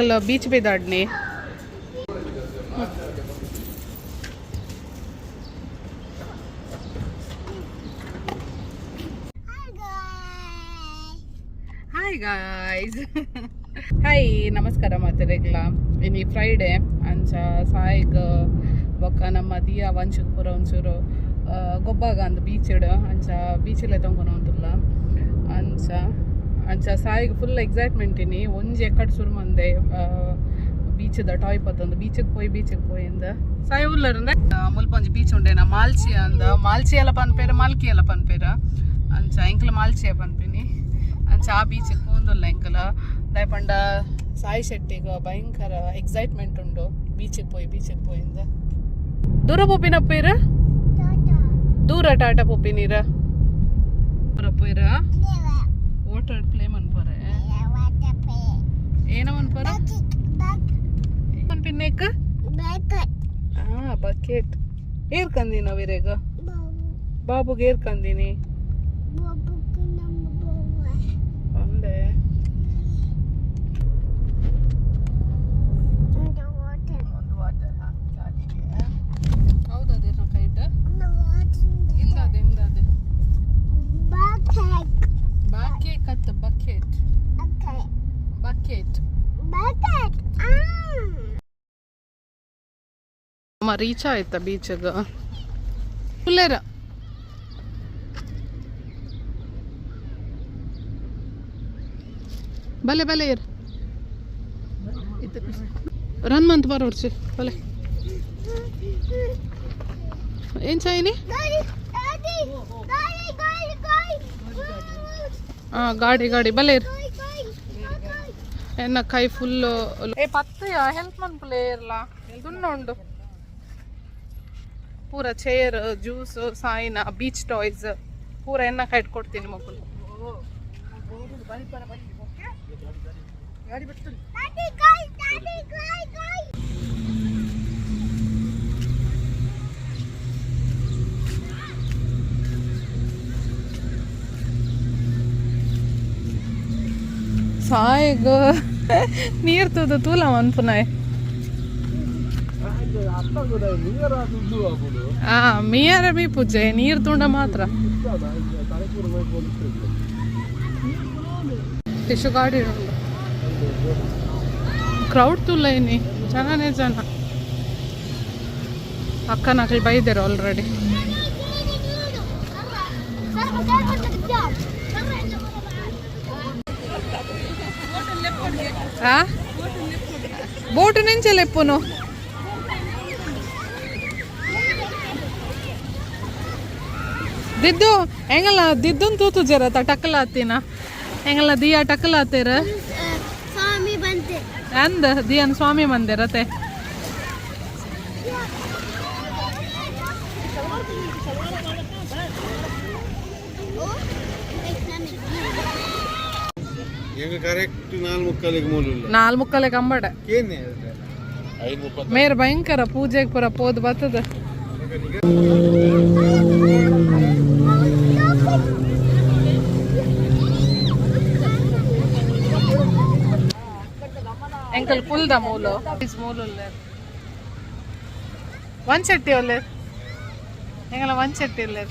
ಎಂಕಲ್ beach ಬೇದಾಡ್ನಿ hi guys hi ನಮಸ್ಕಾರ ಮಾತೆರೆಗ್ಲ ಇನ್ನು Friday ಅಂಚ ಸಾಯಿಗ್ ಬೊಕ್ಕ ನಮ್ಮ ದಿಯಾ ವಂಶಕ್ಕೆ ಪೂರ ಒಂಚೂರು ಗೊಬ್ಬಾಗ ಅಂದ್ ಬೀಚಡ್ ಅಂಚ ಬೀಚಲ್ಲೇ ತೊಗೊಂಡು ಉಂಟುಲ್ಲ ಅಂಚ ಅಂಚ ಸಾಯಿಗೆ ಫುಲ್ ಎಕ್ಸೈಟ್ಮೆಂಟ್ ಇನಿ ಒಂಜಿ ಎಕ್ಕಡ್ ಸುರು ಮಂದೆ ಬೀಚದ ಟಾಯ್ ಪತ್ತೊಂದು ಬೀಚಿಗೆ ಪೋಯಿ ಅಂದ ಸಾಯಿ ಉಲ್ಲರಂದ್ರೆ ಮುಲ್ಪೊಂಜಿ ಬೀಚ್ ಉಂಡೇನ ಮಾಲ್ಚಿ ಅಂದ ಮಾಲ್ಚಿ ಎಲ್ಲ ಪನ್ಪೇರ ಮಾಲ್ಕಿ ಎಲ್ಲ ಪನ್ಪೇರ ಅಂಚ ಎಂಕಲ್ ಮಾಲ್ಚಿಯ ಪನ್ಪಿನಿ ಅಂಚ ಆ ಬೀಚಿಗೆ ಹೋಂದುಲ್ಲ ಎಂಕಲ ದಯಪಂಡ ಸಾಯಿ ಶೆಟ್ಟಿಗೆ ಭಯಂಕರ ಎಕ್ಸೈಟ್ಮೆಂಟ್ ಉಂಡು ಬೀಚಿಗೆ ಪೋಯಿ ಅಂದ ದೂರ ಪೋಪಿನಪ್ಪೀರ ದೂರ ಟಾಟಾ ಪೋಪಿನೀರ ಪೋಯಿರ ವಾಟರ್ ಪ್ಲೇ ಮನ್ಪರೆ ಏನ ಮನ್ಪರ ಮನ್ಪಿನ್ನೇಕ ಬಕೆಟ್ ಏರ್ಕಂದಿ ನಾವಿರೇಗ ಬಾಬುಗೆ ಏರ್ಕಂದಿನಿ ಒಂದೇ ಒಂದು ವಾಟರ್ ಹೌದದೇ ನಾ ಕೈಟ್ ಇಂದದೆ ಬಾಕೆ ಕತ್ ಬಕೆಟ್ ಅಮ್ಮ ರೀಚ್ ಆಯ್ತಾ ಬೀಚಗ ಫುಲ್ಲೇರ ಬಲೆ ಇರ್ ರನ್ ಮಂತ್ ಬರೋರ್ಚಿ ಬಲೆ ಏನ್ ಚಾಯಿನಿ ಗಾಡಿ ಬಲೆ ಇರ್ ಎನ್ನ ಕೈ ಫುಲ್ಲು ಪತ್ತಯ ಹೆಲ್ಪ್ ಮನ್ಪುಲೆ ಇರ್ಲ ದುನ್ನೊಂಡು ಪೂರ ಚೇರ್ ಜ್ಯೂಸ್ ಸಾಯಿನ ಬೀಚ್ ಟಾಯ್ಸ್ ಪೂರ ಎನ್ನ ಕೈ ಕೊಡ್ತೀನಿ ಮಕ್ಕಳು ಸಾಯಿಗ ನೀರ್ ತುದು ತೂಲ ಮನ್ಪುನಾಯ್ ಮಿಯರ ಮೀ ಪೂಜೆ ನೀರ್ ತುಂಡ ಮಾತ್ರ ಟಿಶು ಗಾಡಿ ಉಂಡು ಕ್ರೌಡ್ ತುಲ್ಲ ಏನಿ ಜನ ಅಕ್ಕನಕಲ್ ಬೈದೇರು ಆಲ್ರೆಡಿ ಬೋಟ್ ನೆಂಚಲೆಪ್ಪುನು ದಿದ್ದು ಹೆಂಗಲ್ಲ ದಿದ್ದನ್ ತೂತು ಜರತ ಟಕ್ಕಲ ಹತ್ತಿನ ಹೆಂಗಲ್ಲ ದಿಯಾ ಟಕ್ಕಲ ಹತ್ತೀರ ಅಂದ ದಿಯನ್ ಸ್ವಾಮಿ ಮಂದಿರತೆ ನಾಲ್ ಮುಕ್ಕಲೆ ಕಂಬಡ ಮೇರ್ ಭಯಂಕರ ಪೂಜೆಗೆ ಪುರ ಪೋದ್ ಬರ್ತದ ಎಂಕಲ್ ಪುಲ್ದ ಮೂಲು ಒಂದ್ ಚಟ್ಟಿ ಒಲ್ಲೆ ಎಂಗಲ ಒಂದ್ ಚಟ್ಟಿ ಒಲ್ಲೆ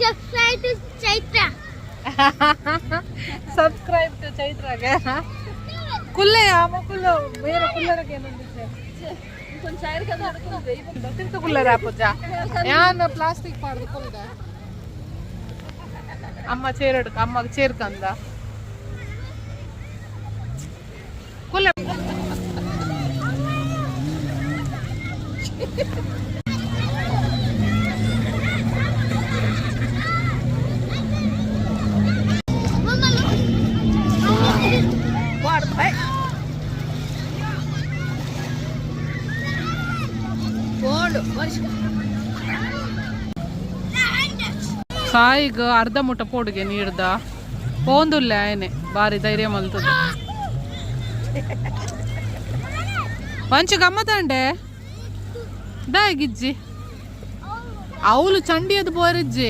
ಸಬ್ಸ್ಕ್ರೈಬ್ ಟು ಚೈತ್ರಾಗೆ ಕುಲ್ಲೆ ಕುಲ್ಲು ಬೇರೆ ಕುಲ್ಲರಗೆ ತಿಂತು ಕುಲ್ಲರ ಪೂಜ ಯಾನ್ ಪ್ಲಾಸ್ಟಿಕ್ ಪಾಡ್ದು ಕುಲ್ದ ಅಮ್ಮ ಚೇರಡ್ಕ ಅಮ್ಮಗೆ ಚೇರ್ಕಂದ ಕುಲ್ಲೆ ಸಾಯಿಗ ಅರ್ಧ ಮುಟ್ಟ ಪೋಡಿಗೆ ನೀಡ್ದ ಪೋಂದುಲ್ಲ ಆಯ್ನೆ ಬಾರಿ ಧೈರ್ಯ ಮಲ್ತದ ಮಂಚು ಗಮ್ಮತ್ತಂಡೆ ದಾಗಿಜ್ಜಿ ಅವಳು ಚಂಡಿಯದು ಬೋರಿಜ್ಜಿ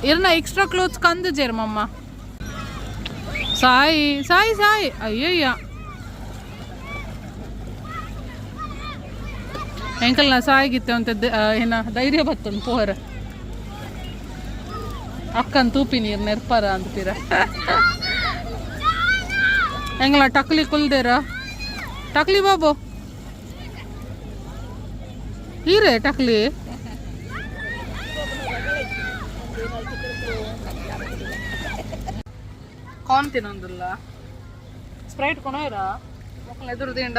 ಇರ್ನ ಎಕ್ಸ್ಟ್ರಾ ಕ್ಲೋತ್ಸ್ ಕಂದು ಜೇರ್ ಮಮ್ಮ ಸಾಯಿ ಸಾಯಿ ಸಾಯಿ ಅಯ್ಯಯ್ಯ ಎಂಕಲ್ನ ಸಾಯಿಗಿತ್ತೆ ಅಂತ ಏನ ಧೈರ್ಯ ಬತ್ತೊಂದು ಪೋರ ಅಕ್ಕನ್ ತೂಪಿ ನೀರು ನೆರ್ಪಾರ ಅಂತೀರ ಎಂಗಲ ಟಕ್ಲಿ ಕುಲ್ದೇರ ಟಕ್ಲಿ ಬಾಬು ಹೀರೆ ಟಕ್ಲಿ ಕಾನ್ ತಿನ್ನೊಂದಿಲ್ಲ ಸ್ಪ್ರೈಟ್ ಕೊನೋಯ್ರ ಮಕ್ಕಳು ಎದುರು ತಿಂಡ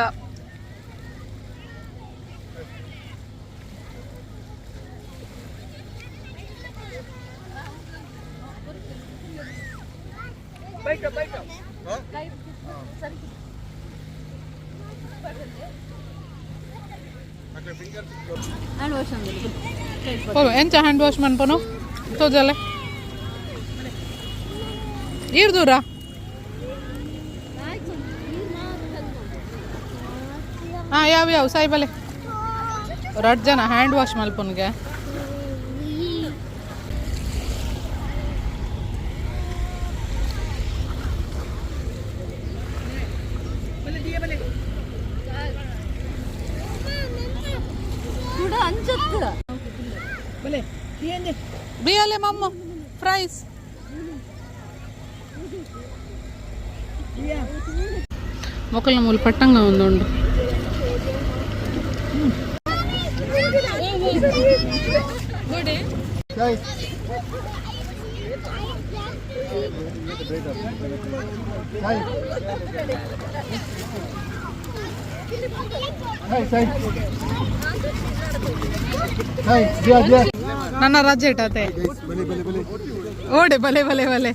ಎಂಚ ಹ್ಯಾಂಡ್ ವಾಶ್ ಮನ್ಪನು ತೋಜಲೆ ಈರ್ ದೂರ ಹಾಂ ಯಾವ ಸಾಯಿಬಲೆ ರಡ್ ಜನ ಹ್ಯಾಂಡ್ ವಾಶ್ ಮಲ್ಪನ್ಗೆ ಬಿಯಲೆ ಮಮ್ಮ ಫ್ರೈಸ್ మొక్కల మూలు పట్టంగా ఉందండు ನನ್ನ ರಜೆ ಇಟ್ಟತೆ ಓಡೆ ಬಲೆ ಬಲೆ ಬಲೆ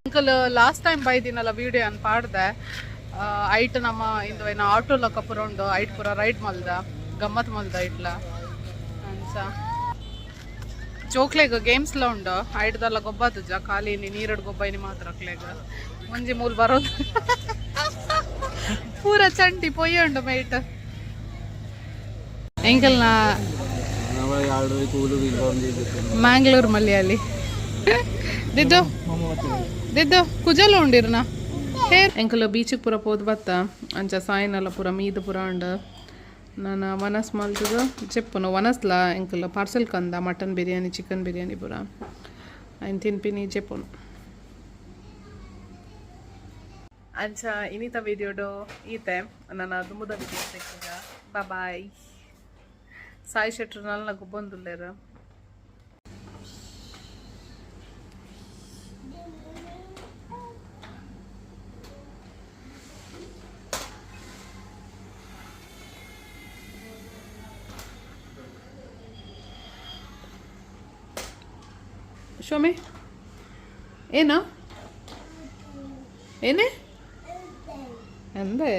ಅಂಕಲ್ ಲಾಸ್ಟ್ ಟೈಮ್ ಬೈದಿನಲ್ಲ ವಿಡಿಯೋ ಅನ್ ಪಾಡ್ದೆ ಐಟ್ ನಮ್ಮ ಇಂದು ಏನ ಆಟೋಲ ಕಪುರೋಂಡು ಐಟ್ ಪೂರ ರೈಡ್ ಮಲ್ದ ಗಮ್ಮತ್ ಮಲ್ದ ಇಟ್ಲ ಅನ್ಸ ಜೋಕ್ಲೆಗ್ ಗೇಮ್ಸ್ಲ ಉಂಡು ಐಟ್ದಲ್ಲ ಗೊಬ್ಬತ್ತುಜ ಖಾಲಿ ನೀರಡ್ ಗೊಬ್ಬೈನಿ ಮಾತ್ರ ಕ್ಲೆಗ್ ಮುಂಜಿ ಮೂಲ್ ಬರೋದು ಪೂರ ಚಂಟಿ ಪೊಯ್ಯುಂಡು ಮೈಟ್ ಎಂಕಲ್ನ ಮ್ಯಾಂಗ್ಳೂರ್ ಮಲಯಾಳಿ ದಿದ್ದು ದಿದ್ದು ಕುಜಲ ಉಂಡಿರ್ನ ಎಂಕಲ್ ಬೀಚಿಗೆ ಪೂರ ಪೋದ್ ಬತ್ತ ಅಂಚ ಸಾಯನಲ್ಲ ಪೂರ ಮೀದು ಪೂರ ಉಂಡು ನಾನು ವನಸ್ ಮಲ್ತದು ಚೆಪ್ಪನು ವನಸ್ಲ ಎಂಕಲ್ ಪಾರ್ಸೆಲ್ ಕಂದ ಮಟನ್ ಬಿರಿಯಾನಿ ಚಿಕನ್ ಬಿರಿಯಾನಿ ಪೂರ ಆಯ್ನು ತಿನ್ಪಿನಿ ಚೆಪ್ಪನು ಅಂಚ ಇನ್ನಿತ ವಿಡಿಯೋಡು ಈತೆ ನನ್ನ ದುಂಬುದ ವಿಡಿಯೋ ಸಿಕ್ಕ ಬಾಯ್ ಸಾಯಿ ಶೆಟ್ರು ನಲ್ಲಾಗು ಬಂದುಲ್ಲೇರ ಶೋಮಿ ಏನ ಏನೇ ಎಂದೇ